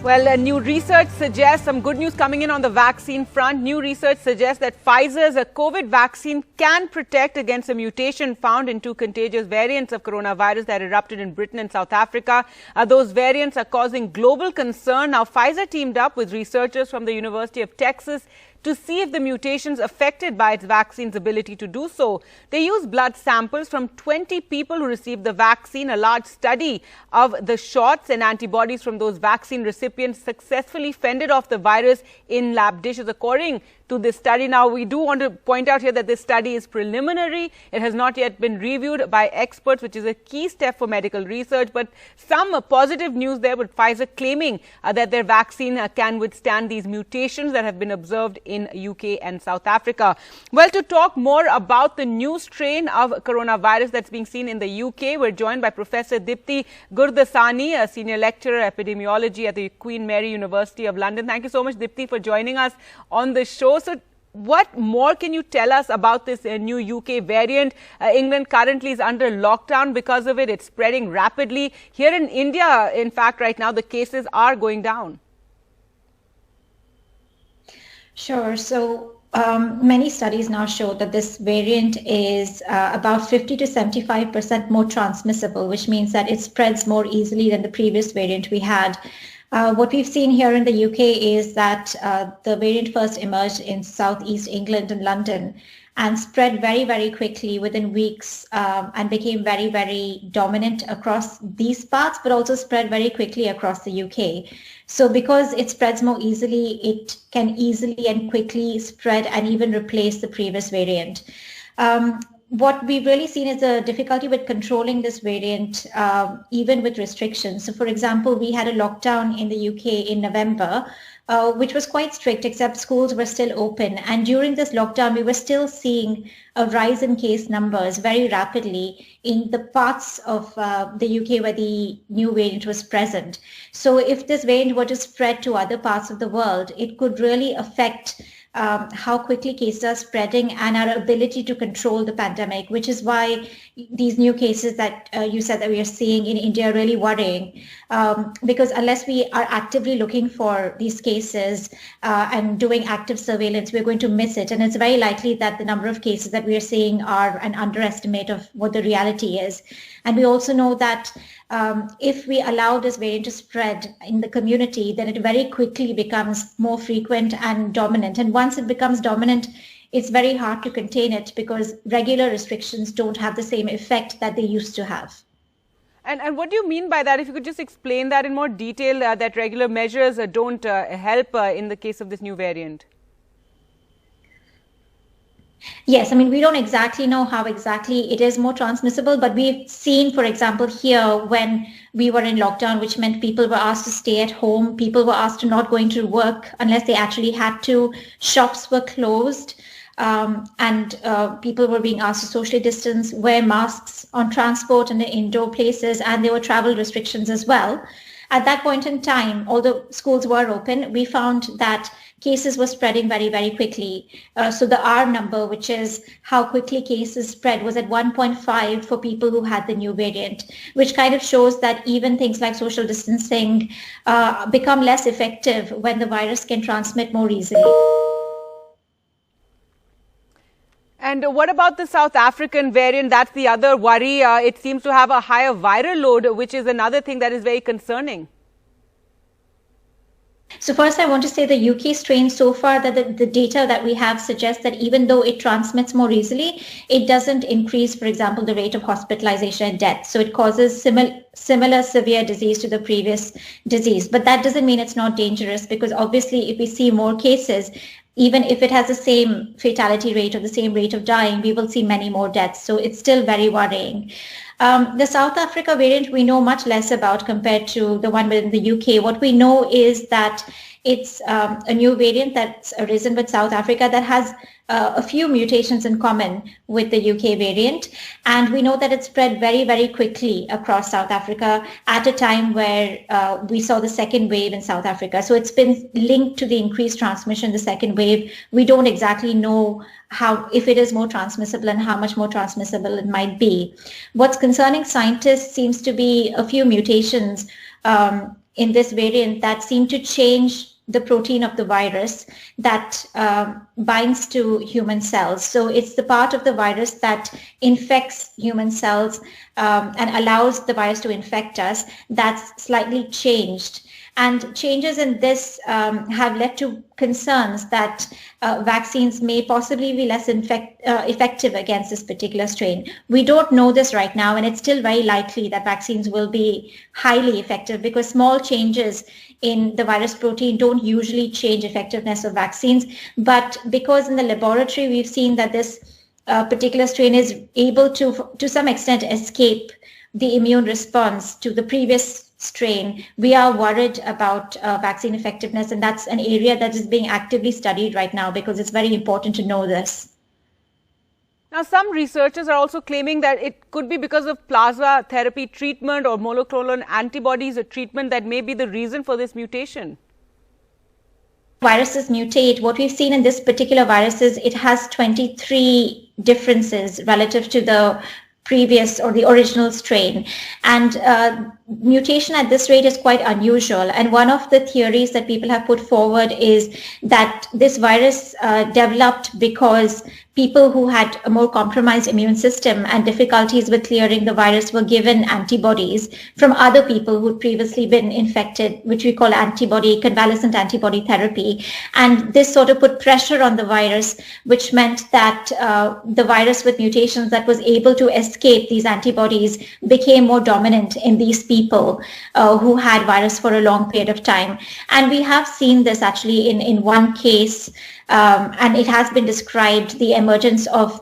Well, new research suggests some good news coming in on the vaccine front. New research suggests that Pfizer's COVID vaccine can protect against a mutation found in two contagious variants of coronavirus that erupted in Britain and South Africa. Those variants are causing global concern. Now, Pfizer teamed up with researchers from the University of Texas to see if the mutations affected by its vaccine's ability to do so. They used blood samples from 20 people who received the vaccine. A large study of the shots and antibodies from those vaccine recipients successfully fended off the virus in lab dishes, according to this study. Now, we do want to point out here that this study is preliminary. It has not yet been reviewed by experts, which is a key step for medical research. But some positive news there, with Pfizer claiming that their vaccine can withstand these mutations that have been observed in UK and South Africa. Well, to talk more about the new strain of coronavirus that's being seen in the UK, we're joined by Professor Dipti Gurdasani, a senior lecturer epidemiology at the Queen Mary University of London. Thank you so much, Dipti, for joining us on the show. So, what more can you tell us about this new UK variant? England currently is under lockdown because of it. It's spreading rapidly. Here in India, in fact, right now, the cases are going down. Sure. So many studies now show that this variant is about 50 to 75% more transmissible, which means that it spreads more easily than the previous variant we had. What we've seen here in the UK is that the variant first emerged in southeast England and London and spread very, very quickly within weeks and became very, very dominant across these parts, but also spread very quickly across the UK. So because it spreads more easily, it can easily and quickly spread and even replace the previous variant. What we've really seen is a difficulty with controlling this variant, even with restrictions. So, for example, we had a lockdown in the UK in November, which was quite strict, except schools were still open. And during this lockdown, we were still seeing a rise in case numbers very rapidly in the parts of the UK where the new variant was present. So if this variant were to spread to other parts of the world, it could really affect how quickly cases are spreading and our ability to control the pandemic, which is why these new cases that you said that we are seeing in India are really worrying, because unless we are actively looking for these cases and doing active surveillance, we're going to miss it. And it's very likely that the number of cases that we are seeing are an underestimate of what the reality is. And we also know that if we allow this variant to spread in the community, then it very quickly becomes more frequent and dominant. And once it becomes dominant, it's very hard to contain it because regular restrictions don't have the same effect that they used to have. And what do you mean by that? If you could just explain that in more detail, that regular measures don't help in the case of this new variant. Yes, I mean, we don't exactly know how exactly it is more transmissible, but we've seen, for example, here when we were in lockdown, which meant people were asked to stay at home, people were asked to not going to work unless they actually had to, shops were closed, and people were being asked to socially distance, wear masks on transport and in indoor places, and there were travel restrictions as well. At that point in time, although schools were open, we found that cases were spreading very, very quickly. So the R number, which is how quickly cases spread, was at 1.5 for people who had the new variant, which kind of shows that even things like social distancing become less effective when the virus can transmit more easily. And what about the South African variant? That's the other worry. It seems to have a higher viral load, which is another thing that is very concerning. So first, I want to say the UK strain so far, that the data that we have suggests that even though it transmits more easily, it doesn't increase, for example, the rate of hospitalization and death. So it causes similar severe disease to the previous disease. But that doesn't mean it's not dangerous, because obviously if we see more cases, even if it has the same fatality rate or the same rate of dying, we will see many more deaths. So it's still very worrying. The South Africa variant we know much less about compared to the one within the UK. What we know is that it's a new variant that's arisen with South Africa that has a few mutations in common with the UK variant. And we know that it spread very, very quickly across South Africa at a time where we saw the second wave in South Africa. So it's been linked to the increased transmission, the second wave. We don't exactly know if it is more transmissible and how much more transmissible it might be. What's concerning scientists seems to be a few mutations in this variant that seem to change the protein of the virus that binds to human cells. So it's the part of the virus that infects human cells and allows the virus to infect us that's slightly changed. And changes in this have led to concerns that vaccines may possibly be less effective against this particular strain. We don't know this right now, and it's still very likely that vaccines will be highly effective because small changes in the virus protein don't usually change effectiveness of vaccines. But because in the laboratory we've seen that this particular strain is able to some extent, escape the immune response to the previous strain, we are worried about vaccine effectiveness, and that's an area that is being actively studied right now because it's very important to know this. Now, some researchers are also claiming that it could be because of plasma therapy treatment or monoclonal antibodies, a treatment that may be the reason for this mutation. Viruses mutate. What we've seen in this particular virus is it has 23 differences relative to the previous or the original strain, and mutation at this rate is quite unusual. And one of the theories that people have put forward is that this virus developed because people who had a more compromised immune system and difficulties with clearing the virus were given antibodies from other people who had previously been infected, which we call convalescent antibody therapy. And this sort of put pressure on the virus, which meant that the virus with mutations that was able to escape these antibodies became more dominant in these people who had virus for a long period of time. And we have seen this actually in one case, and it has been described, the emergence of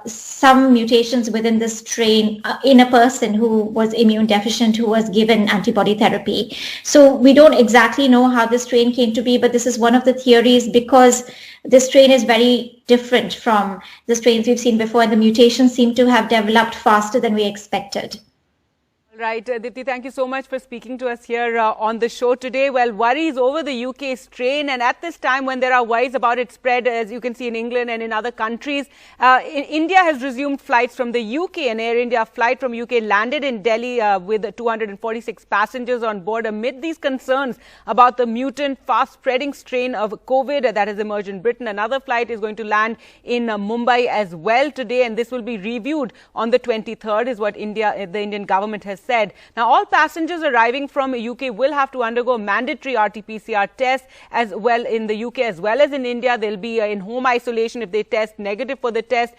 some mutations within the strain in a person who was immune deficient, who was given antibody therapy. So we don't exactly know how this strain came to be, but this is one of the theories because this strain is very different from the strains we've seen before, and the mutations seem to have developed faster than we expected. Right. Dipti, thank you so much for speaking to us here on the show today. Well, worries over the UK strain, and at this time when there are worries about its spread, as you can see in England and in other countries, India has resumed flights from the UK. An Air India flight from UK landed in Delhi with 246 passengers on board amid these concerns about the mutant, fast-spreading strain of COVID that has emerged in Britain. Another flight is going to land in Mumbai as well today, and this will be reviewed on the 23rd, is what the Indian government has said. Now, all passengers arriving from UK will have to undergo mandatory RT-PCR tests as well in the UK as well as in India. They'll be in home isolation if they test negative for the test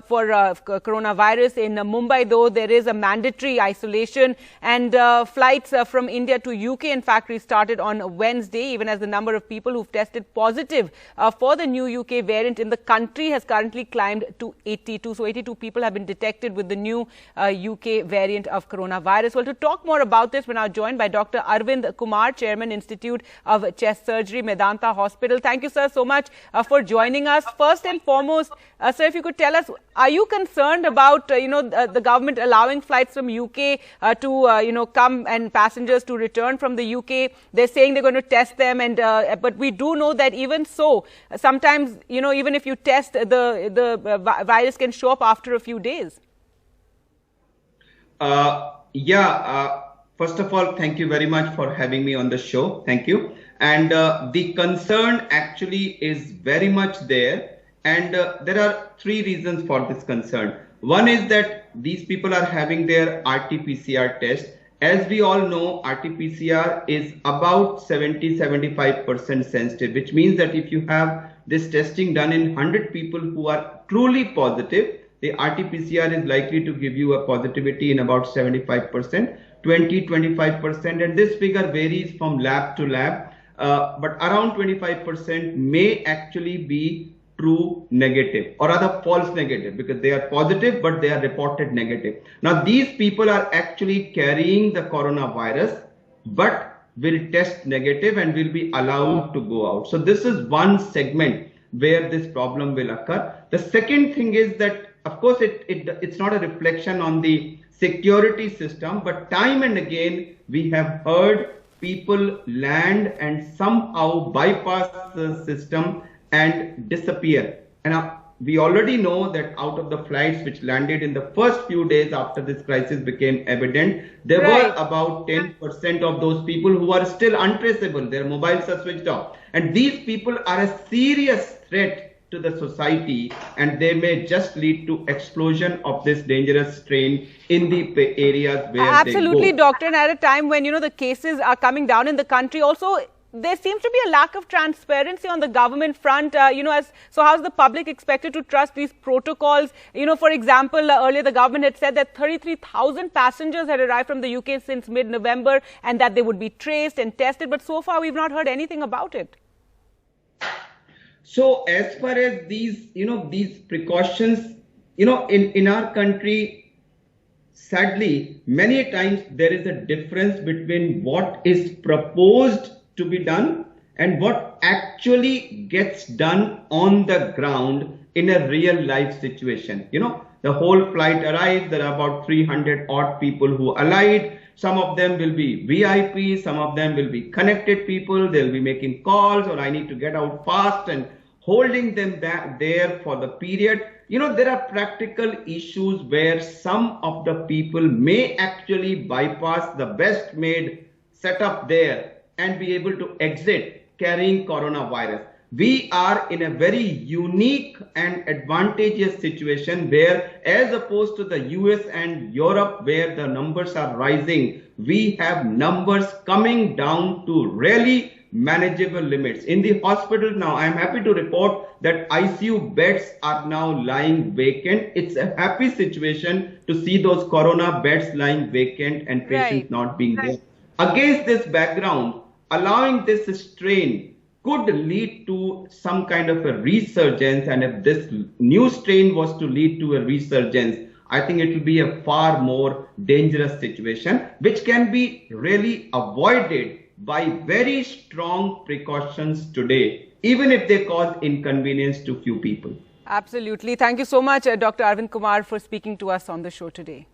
for coronavirus. In Mumbai, though, there is a mandatory isolation, and flights from India to UK, in fact, restarted on Wednesday, even as the number of people who've tested positive for the new UK variant in the country has currently climbed to 82. So 82 people have been detected with the new UK variant of coronavirus. Well, to talk more about this, we're now joined by Dr. Arvind Kumar, Chairman, Institute of Chest Surgery, Medanta Hospital. Thank you, sir, so much for joining us. First and foremost, sir, if you could tell us, are you concerned about, the government allowing flights from UK to, come and passengers to return from the UK? They're saying they're going to test them, and but we do know that even so, sometimes, even if you test, the virus can show up after a few days. First of all, thank you very much for having me on the show. Thank you. And the concern actually is very much there. And there are three reasons for this concern. One is that these people are having their RT-PCR test. As we all know, RT-PCR is about 70-75% sensitive, which means that if you have this testing done in 100 people who are truly positive, the RT-PCR is likely to give you a positivity in about 75%, 20-25%, and this figure varies from lab to lab, but around 25% may actually be true negative or rather false negative, because they are positive but they are reported negative. Now these people are actually carrying the coronavirus but will test negative and will be allowed to go out. So this is one segment where this problem will occur. The second thing is that, of course, it's not a reflection on the security system, but time and again we have heard people land and somehow bypass the system and disappear. And we already know that out of the flights which landed in the first few days after this crisis became evident, there were about 10% of those people who are still untraceable. Their mobiles are switched off. And these people are a serious threat to the society, and they may just lead to explosion of this dangerous strain in the areas where absolutely, they go. doctor. And at a time when, the cases are coming down in the country, also there seems to be a lack of transparency on the government front. So how's the public expected to trust these protocols? For example, earlier the government had said that 33,000 passengers had arrived from the UK since mid-November and that they would be traced and tested. But so far, we've not heard anything about it. So as far as these precautions, in our country, sadly, many times there is a difference between what is proposed to be done and what actually gets done on the ground in a real life situation. The whole flight arrived. There are about 300 odd people who alighted. Some of them will be VIPs. Some of them will be connected people. They'll be making calls, or I need to get out fast, and holding them back there for the period. There are practical issues where some of the people may actually bypass the best made setup there and be able to exit carrying coronavirus. We are in a very unique and advantageous situation where, as opposed to the US and Europe where the numbers are rising, we have numbers coming down to really manageable limits. In the hospital now, I am happy to report that ICU beds are now lying vacant. It's a happy situation to see those corona beds lying vacant and patients not being there. Against this background, allowing this strain could lead to some kind of a resurgence, and if this new strain was to lead to a resurgence, I think it will be a far more dangerous situation, which can be really avoided by very strong precautions today, even if they cause inconvenience to few people. Absolutely. Thank you so much, Dr. Arvind Kumar, for speaking to us on the show today.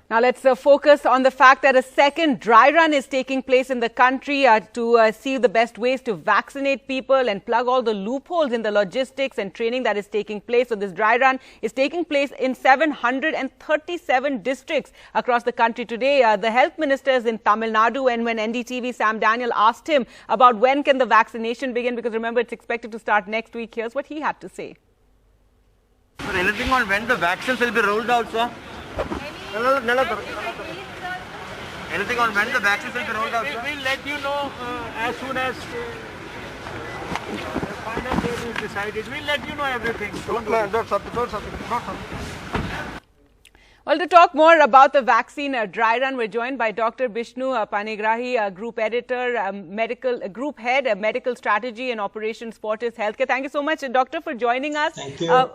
Now let's focus on the fact that a second dry run is taking place in the country to see the best ways to vaccinate people and plug all the loopholes in the logistics and training that is taking place. So this dry run is taking place in 737 districts across the country today. The health minister is in Tamil Nadu, and when NDTV Sam Daniel asked him about when can the vaccination begin, because remember it's expected to start next week, here's what he had to say. Sir, anything on when the vaccines will be rolled out, sir? Anything on when the vaccines will be rolled out? We'll let you know as soon as the final date is decided. We'll let you know everything. Well, to talk more about the vaccine dry run, we're joined by Dr. Bishnu Panigrahi, Group Editor, Group Head, Medical Strategy and Operations Fortis Healthcare. Thank you so much, Doctor, for joining us. Thank you.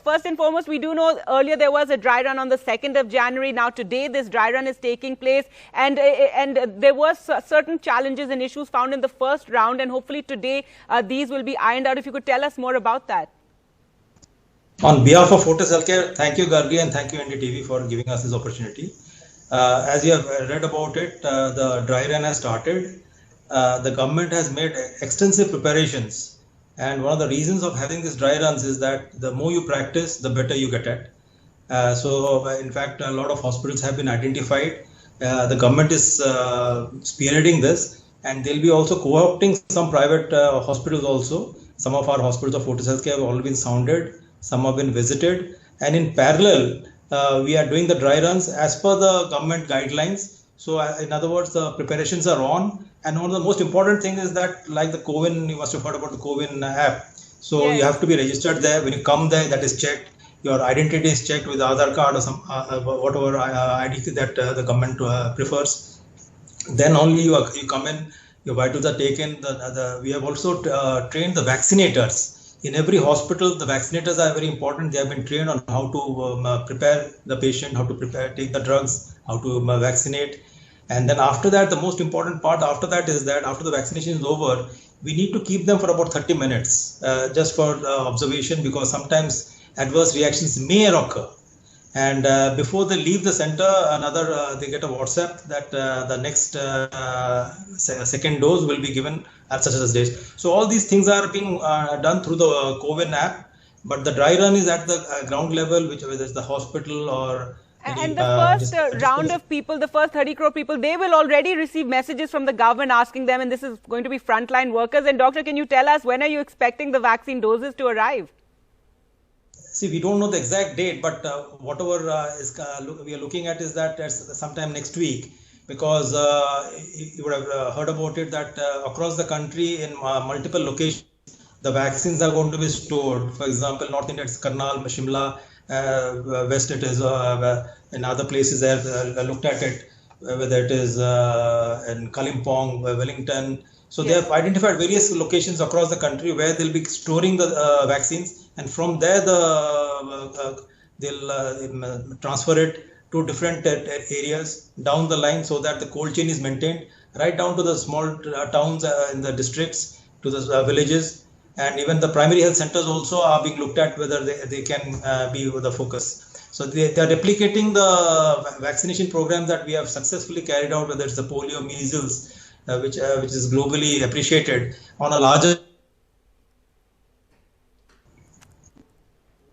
First and foremost, we do know earlier there was a dry run on the 2nd of January. Now today this dry run is taking place, and there were certain challenges and issues found in the first round, and hopefully today these will be ironed out. If you could tell us more about that. On behalf of Fortis Healthcare, thank you, Gargi, and thank you, NDTV, for giving us this opportunity. As you have read about it, the dry run has started. The government has made extensive preparations. And one of the reasons of having these dry runs is that the more you practice, the better you get at. So, in fact, a lot of hospitals have been identified. The government is spearheading this, and they'll be also co-opting some private hospitals also. Some of our hospitals of Fortis Healthcare have already been sounded. Some have been visited. And in parallel, we are doing the dry runs as per the government guidelines. So, in other words, the preparations are on. And one of the most important things is that, like the CoWIN, you must have heard about the CoWIN app. So yes, you have to be registered there. When you come there, that is checked. Your identity is checked with Aadhaar card or some whatever ID that the government prefers. Then only you come in, your vitals are taken. We have also trained the vaccinators. In every hospital, the vaccinators are very important. They have been trained on how to prepare the patient, how to take the drugs, how to vaccinate. And then after that, the most important part after that is that after the vaccination is over, we need to keep them for about 30 minutes just for observation, because sometimes adverse reactions may occur. And before they leave the center, they get a WhatsApp that the next second dose will be given at such and such days. So all these things are being done through the CoWIN app, but the dry run is at the ground level, whether it's the hospital or and the first round of people, the first 30 crore people, they will already receive messages from the government asking them, and this is going to be frontline workers. And doctor, can you tell us, when are you expecting the vaccine doses to arrive? See, we don't know the exact date, but whatever we are looking at is that sometime next week, because you would have heard about it that across the country in multiple locations, the vaccines are going to be stored. For example, North India, it's Karnal, Shimla, West it is, in other places I looked at it, whether it is in Kalimpong, Wellington. So they have identified various locations across the country where they'll be storing the vaccines, and from there they'll transfer it to different areas down the line, so that the cold chain is maintained right down to the small towns in the districts, to the villages, and even the primary health centers also are being looked at whether they can be the focus. So they are replicating the vaccination program that we have successfully carried out, whether it's the polio, measles, which is globally appreciated on a larger.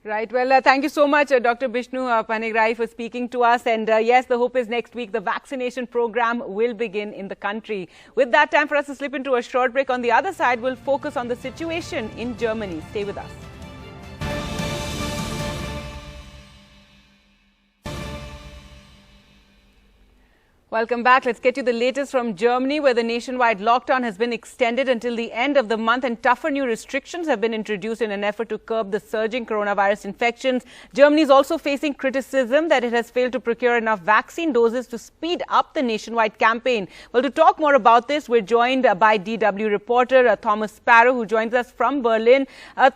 Right. Well, thank you so much, Dr. Bishnu Panigrai, for speaking to us. And yes, the hope is next week the vaccination program will begin in the country. With that, time for us to slip into a short break. On the other side, we'll focus on the situation in Germany. Stay with us. Welcome back. Let's get you the latest from Germany, where the nationwide lockdown has been extended until the end of the month, and tougher new restrictions have been introduced in an effort to curb the surging coronavirus infections. Germany is also facing criticism that it has failed to procure enough vaccine doses to speed up the nationwide campaign. Well, to talk more about this, we're joined by DW reporter Thomas Sparrow, who joins us from Berlin.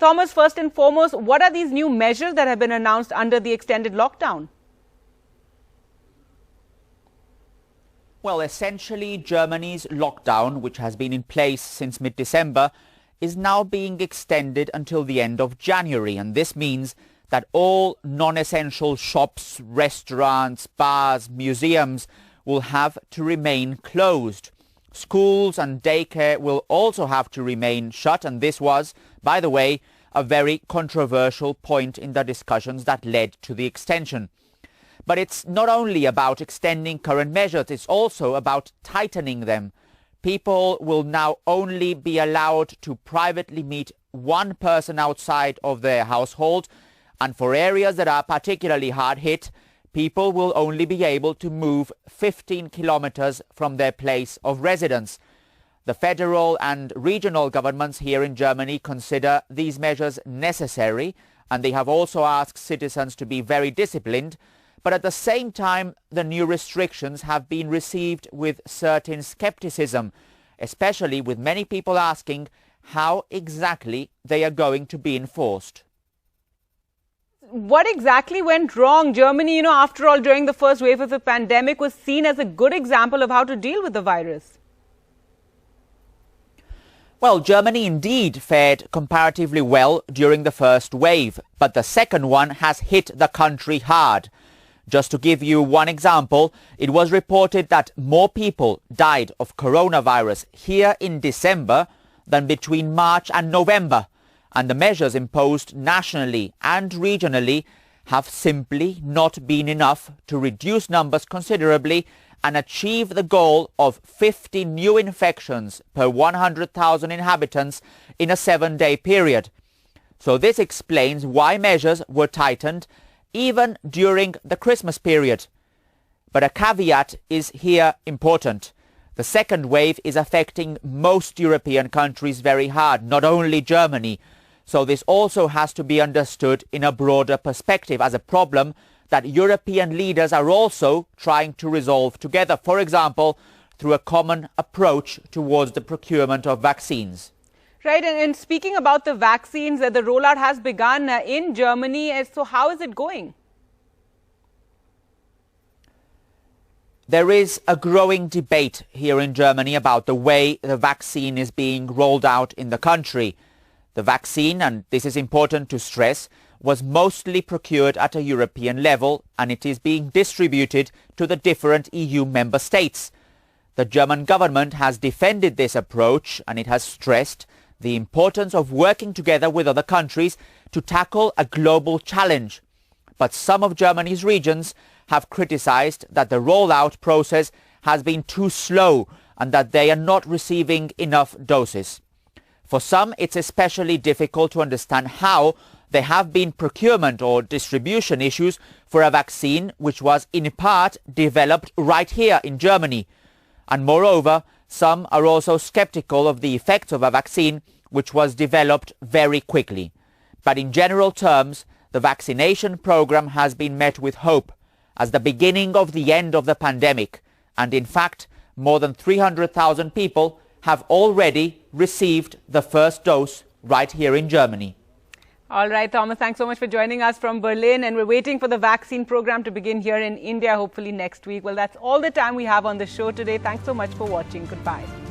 Thomas, first and foremost, what are these new measures that have been announced under the extended lockdown? Well, essentially, Germany's lockdown, which has been in place since mid-December, is now being extended until the end of January. And this means that all non-essential shops, restaurants, bars, museums will have to remain closed. Schools and daycare will also have to remain shut. And this was, by the way, a very controversial point in the discussions that led to the extension. But it's not only about extending current measures, it's also about tightening them. People will now only be allowed to privately meet one person outside of their household, and for areas that are particularly hard hit, people will only be able to move 15 kilometers from their place of residence. The federal and regional governments here in Germany consider these measures necessary, and they have also asked citizens to be very disciplined. But at the same time, the new restrictions have been received with certain skepticism, especially with many people asking how exactly they are going to be enforced. What exactly went wrong? Germany, after all, during the first wave of the pandemic, was seen as a good example of how to deal with the virus. Well, Germany indeed fared comparatively well during the first wave, but the second one has hit the country hard. Just to give you one example, it was reported that more people died of coronavirus here in December than between March and November, and the measures imposed nationally and regionally have simply not been enough to reduce numbers considerably and achieve the goal of 50 new infections per 100,000 inhabitants in a 7-day period. So this explains why measures were tightened even during the Christmas period. But a caveat is here important. The second wave is affecting most European countries very hard, not only Germany. So this also has to be understood in a broader perspective as a problem that European leaders are also trying to resolve together, for example, through a common approach towards the procurement of vaccines. Right, and speaking about the vaccines, the rollout has begun in Germany. So how is it going? There is a growing debate here in Germany about the way the vaccine is being rolled out in the country. The vaccine, and this is important to stress, was mostly procured at a European level and it is being distributed to the different EU member states. The German government has defended this approach and it has stressed the importance of working together with other countries to tackle a global challenge. But some of Germany's regions have criticized that the rollout process has been too slow and that they are not receiving enough doses. For some, it's especially difficult to understand how there have been procurement or distribution issues for a vaccine which was in part developed right here in Germany. And moreover, some are also skeptical of the effects of a vaccine which was developed very quickly. But in general terms, the vaccination program has been met with hope as the beginning of the end of the pandemic. And in fact, more than 300,000 people have already received the first dose right here in Germany. All right, Thomas, thanks so much for joining us from Berlin. And we're waiting for the vaccine program to begin here in India, hopefully next week. Well, that's all the time we have on the show today. Thanks so much for watching. Goodbye.